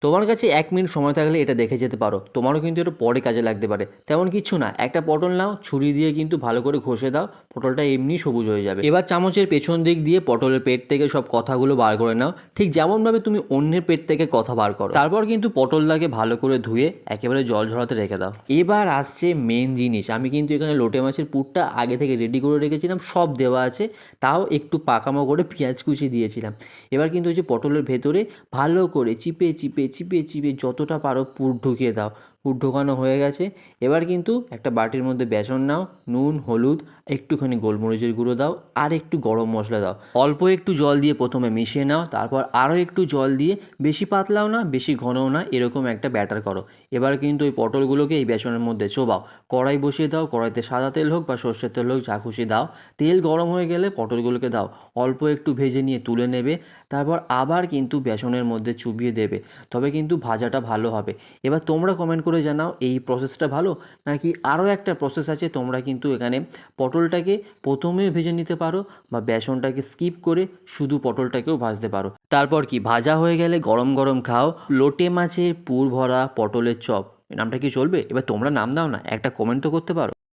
তোমার কাছে 1 মিনিট সময় থাকলে এটা দেখে যেতে পারো, তোমারও কিন্তু এটা পরে কাজে লাগতে পারে। তেমন কিছু না, একটা পটল নাও, ছুরি দিয়ে কিন্তু ভালো করে ঘষে দাও, পটলটা এমনি সবুজ হয়ে যাবে। এবার চামচের পেছন দিক দিয়ে পটলের পেট থেকে সব কথাগুলো বার করে নাও, ঠিক যেমনভাবে তুমি অন্যের পেট থেকে কথা বার করো। তারপর কিন্তু পটলটাকে ভালো করে ধুয়ে একেবারে জল ঝরাতে রেখে দাও। এবার আসছে মেন জিনিস, আমি কিন্তু এখানে লোটে মাছের পুরটা আগে থেকে রেডি করে রেখেছিলাম, সব দেওয়া আছে, তাও একটু পাকামো করে পেঁয়াজ কুচি দিয়েছিলাম। এবার কিন্তু ওই যে পটলের ভেতরে ভালো করে চিপে চিপে চিপে চিপে যতটা পারো পুর ঢুকিয়ে দাও। পুর ঢোকানো হয়ে গেছে। এবার কিন্তু একটা বাটির মধ্যে বেসন নাও, নুন, হলুদ, একটুখানি গোলমরিচের গুঁড়ো দাও, আর একটু গরম মশলা দাও। অল্প একটু জল দিয়ে প্রথমে মিশিয়ে নাও, তারপর আরও একটু জল দিয়ে, বেশি পাতলাও না বেশি ঘনও না, এরকম একটা ব্যাটার করো। এবার কিন্তু ওই পটলগুলোকে এই বেসনের মধ্যে চোবাও। কড়াই বসিয়ে দাও, কড়াইতে সাদা তেল হোক বা সর্ষের তেল হোক, যা খুশি দাও। তেল গরম হয়ে গেলে পটলগুলোকে দাও, অল্প একটু ভেজে নিয়ে তুলে নেবে। তারপর আবার কিন্তু বেসনের মধ্যে চুবিয়ে দেবে, তবে কিন্তু ভাজাটা ভালো হবে। এবার তোমরা কমেন্ট করে জানাও এই প্রসেসটা ভালো, নাকি আরও একটা প্রসেস আছে। তোমরা কিন্তু এখানে পটলটাকে প্রথমেও ভেজে নিতে পারো, বা বেসনটাকে স্কিপ করে শুধু পটলটাকেও ভাজতে পারো। তারপর কি ভাজা হয়ে গেলে গরম গরম খাও লোটে মাছের পুর ভরা পটলের চপ। নামটা কি চলবে? এবার তোমরা নাম দাও না, একটা কমেন্ট তো করতে পারো।